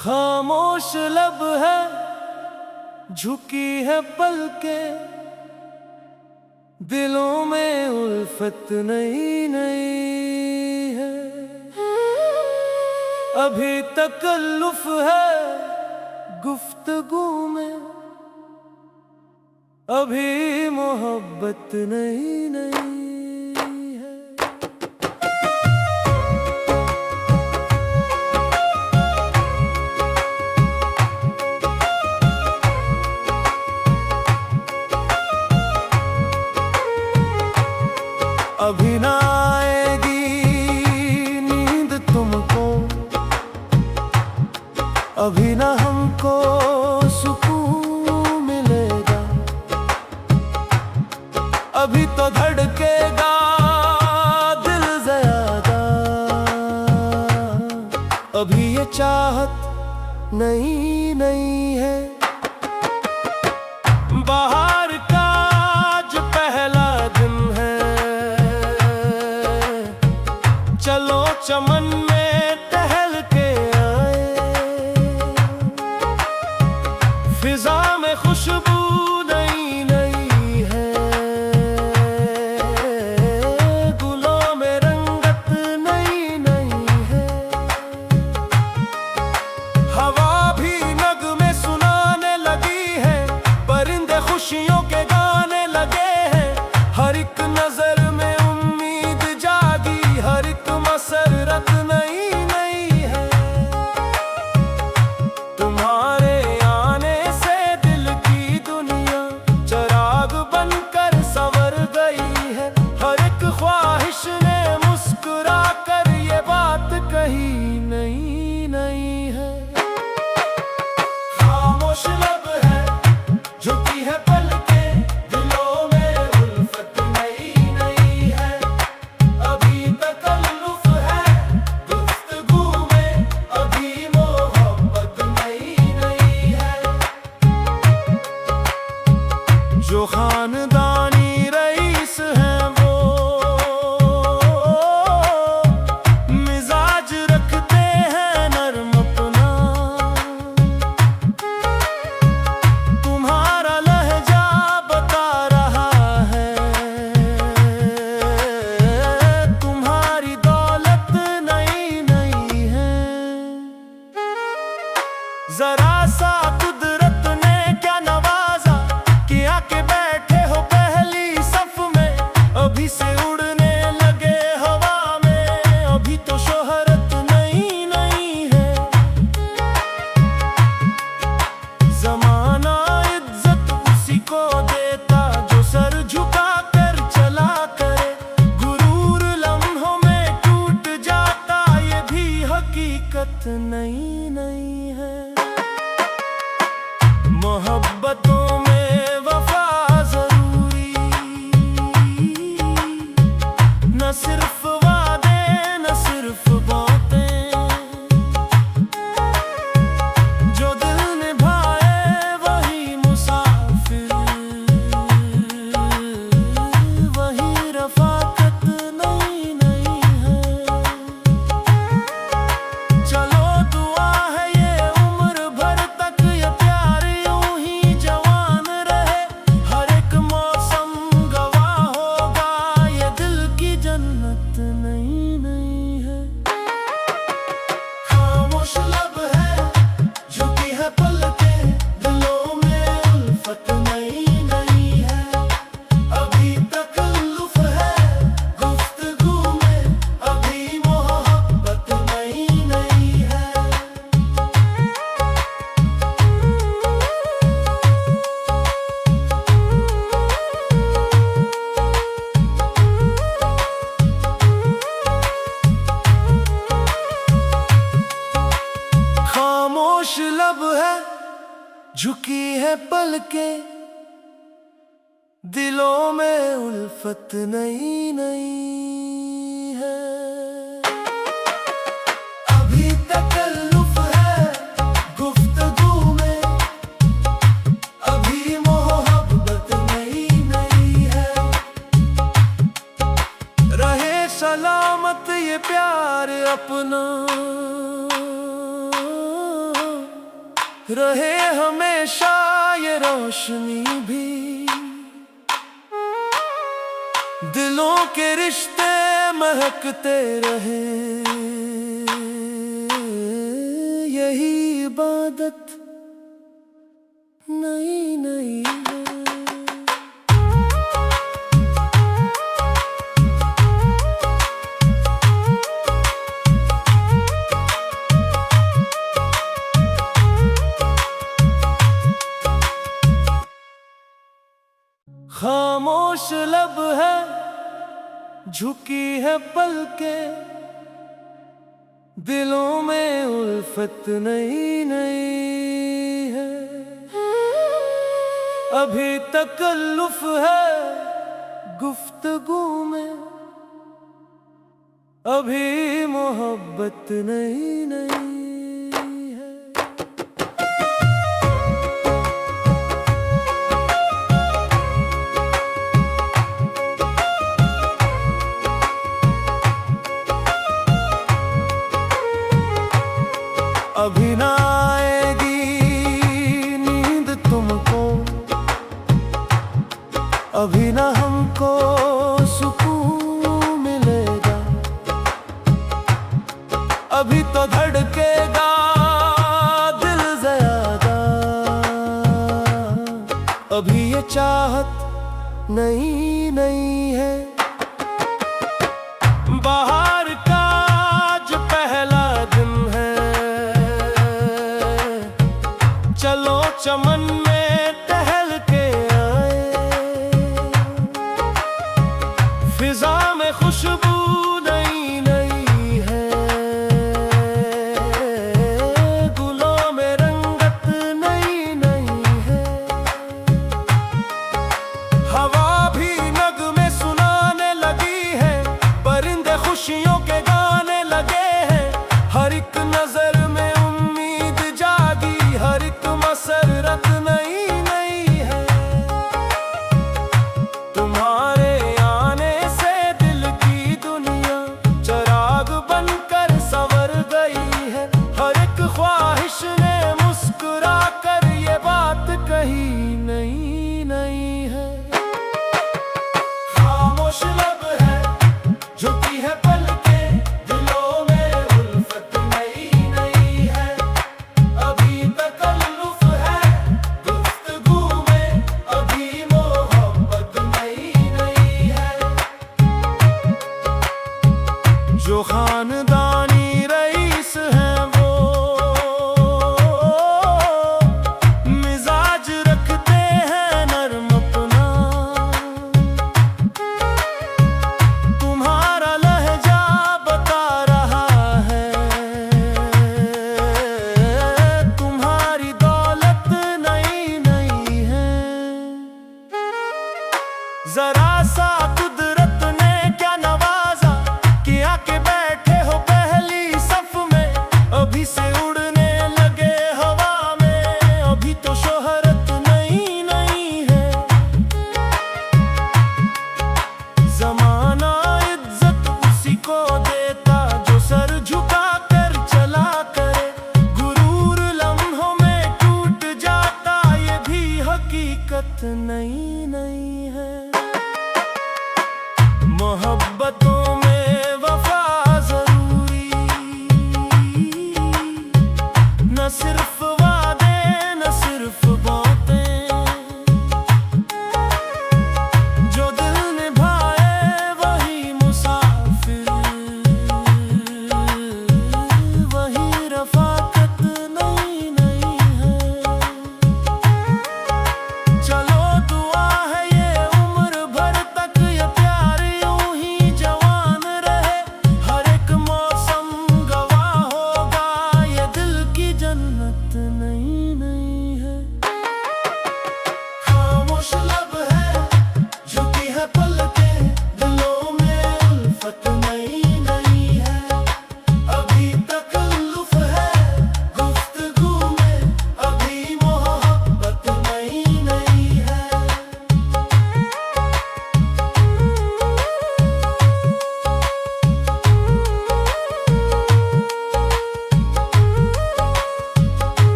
खामोश लब है, झुकी है पलकें, दिलों में उल्फत नई नई है। अभी तकल्लुफ है गुफ्तगू में, अभी मोहब्बत नई नई है। अभी ना आएगी नींद तुमको, अभी ना हमको सुकून मिलेगा, अभी तो धड़केगा दिल ज़्यादा, अभी ये चाहत नई नई है। बाहर का जो पहला दिन है, चलो चमन में टहल के आए, फिजा में खुशबू नई नई है, गुलों में रंगत नई नई है। हवा भी नगमे सुनाने लगी है, परिंदे खुशियों के गाने लगे हैं, हर एक नजर में उम्मीद जागी, हर एक मसरत नई नई है। तुम्हारे आने से दिल की दुनिया चराग बनकर संवर गई है, हर एक ख्वाहिश ने मुस्कुरा कर ये बात कही नई नई है। खामोश लब है, झुकी है पलकें, दिलों में उल्फत नई नई है। अभी तकल्लुफ है गुफ्तगू में, अभी मोहब्बत नई नई है। जो खानदानी रईस है वो मिजाज रखते हैं नर्म अपना, तुम्हारा लहजा बता रहा है, तुम्हारी दौलत नई नई है। जरा सा कुदरत ने क्या नवाजा कि आके बैठे हो पहली सफ में, अभी से उड़ने लगे हवा में, अभी तो शोहरत नई नई है। जमाना इज्जत उसी को देता जो सर झुका कर चला करे, गुरूर लम्हों में टूट जाता, ये भी हकीकत नई नई है। मोहब्बतों में वफा जरूरी, न सिर्फ वादे न सिर्फ बातें, जो दिल निभाए वही मुसाफिर, वही रफाकत नई नई है। चलो दुआ है ये उम्र भर तक ये प्यार यूं ही जवान रहे, हर एक मौसम गवाह होगा ये दिल की जन्नत नई नई है। खामोश लब है, झुकी है पलकें, दिलों में उल्फत नई नई है। अभी तकल्लुफ है गुफ्तगू में, अभी मोहब्बत नई नई है। खामोश लब है, झुकी है पलकें, दिलों में उल्फत नई नई है। अभी तकल्लुफ है गुफ्तगू में, अभी मोहब्बत नई नई है। रहे सलामत ये प्यार अपना, रहे हमेशा ये रोशनी भी, दिलों के रिश्ते महकते रहे, यही इबादत नई नई है। खामोश लब है, झुकी है पलकें, दिलों में उल्फत नई नई है। अभी तकल्लुफ है गुफ्तगू में, अभी मोहब्बत नई नई है। अभी ना आएगी नींद तुमको, अभी ना हमको सुकून मिलेगा, अभी तो धड़केगा दिल ज़्यादा, अभी ये चाहत नई नई है। बाहर का आज पहला दिन है, चलो चमन में टहल के आए, फिजा में खुशबू नई नई है, गुलों में रंगत नई नई है। हवा भी नगमे सुनाने लगी है, परिंदे खुशियों के गाने लगे हैं, हर एक नजर में उम्मीद जागी, हर एक मसरत नई नई है। तुम्हारे आने से दिल की दुनिया चिराग बनकर संवर गई है, हर एक ख्वाहिश ने मुस्कुरा कर ये बात कही नई नई है। खामोश लब है, झुकी है पलकें, दिलों में उल्फत नई नई है। अभी तकल्लुफ है गुफ्तगू में, अभी मोहब्बत नई नई है। जो खानदानी रईस है वो मिजाज रखते हैं नरम अपना, तुम्हारा लहजा बता रहा है, तुम्हारी दौलत नई नई है। जरा सा कुदरत ने क्या नवाजा, कि आके बैठे हो पहली सफ में, अभी से उड़ने लगे हवा में, अभी तो शोहरत नई नई है। जमाना इज्जत उसी को देता जो सर झुका कर चला करे, गुरूर लम्हों में टूट जाता, ये भी हकीकत नई नई है। मोहब्बतों में वफा जरूरी, न सिर्फ वादे न सिर्फ बातें, जो दिल निभाए वही मुसाफिर, वही रफाकत नई नई है। चलो दुआ है ये उम्र भर तक ये प्यार यूं ही जवां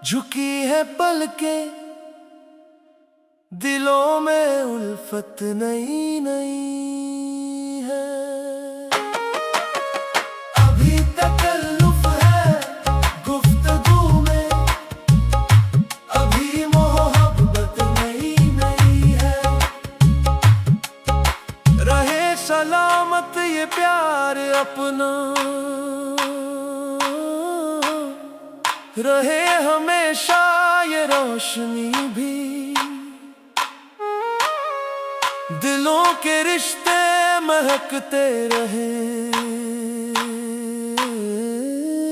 झुकी है पलकें, दिलों में उल्फत नई नई है। अभी तकल्लुफ है गुफ्तगू में, अभी मोहब्बत नई नई है। रहे सलामत ये प्यार अपना, रहे हमेशा ये रोशनी भी। दिलों के रिश्ते महकते रहे,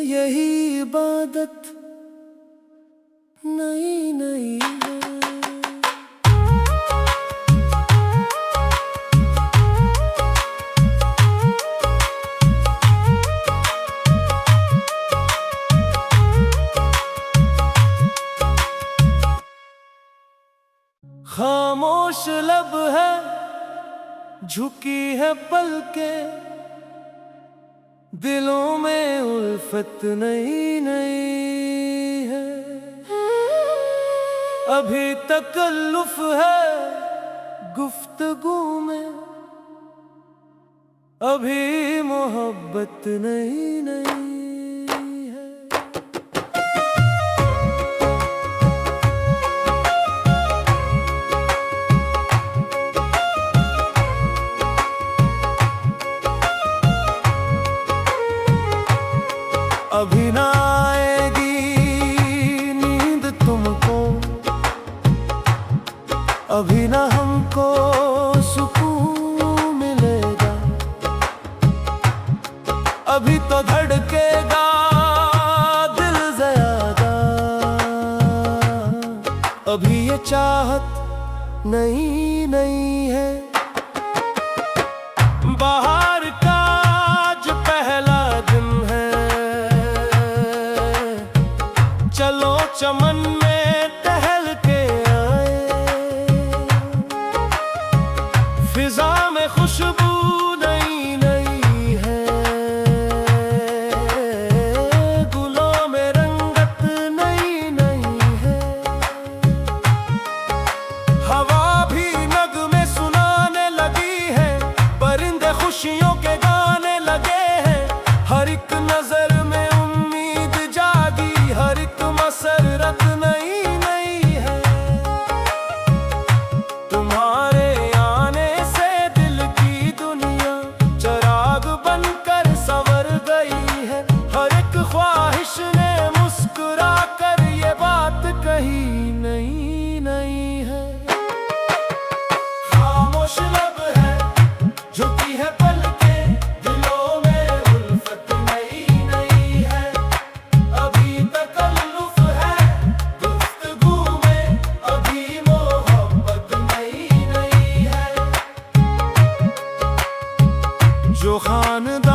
यही इबादत नई नई है। खामोश लब है, झुकी है पलकें, दिलों में उल्फत नई नई है। अभी तकल्लुफ है गुफ्तगू में, अभी मोहब्बत नई नई है। अभी ना आएगी नींद तुमको, अभी ना हमको सुकून मिलेगा। अभी तो धड़केगा दिल ज़्यादा, अभी ये चाहत नई नई है। बाहर का आज पहला दिन है, चलो चमन में टहल के आए। फिजा में खुशबू नई नई है, गुलों में रंगत नई नई है। हवा भी नगमे सुनाने लगी है, परिंदे खुशियों के गाने लगे हैं। हर एक नजर में उम्मीद जागी, हर एक मसरत नई नई है। तुम्हारे आने से दिल की दुनिया चिराग बनकर संवर गई है। हर एक ख्वाहिश ने मुस्कुरा कर ये बात कही नई नई है। खामोश लब है, झुकी है पलकें, दिलों में उल्फत नई नई है। अभी तकल्लुफ है गुफ्तगू में, अभी मोहब्बत नई नई है। जो खानदान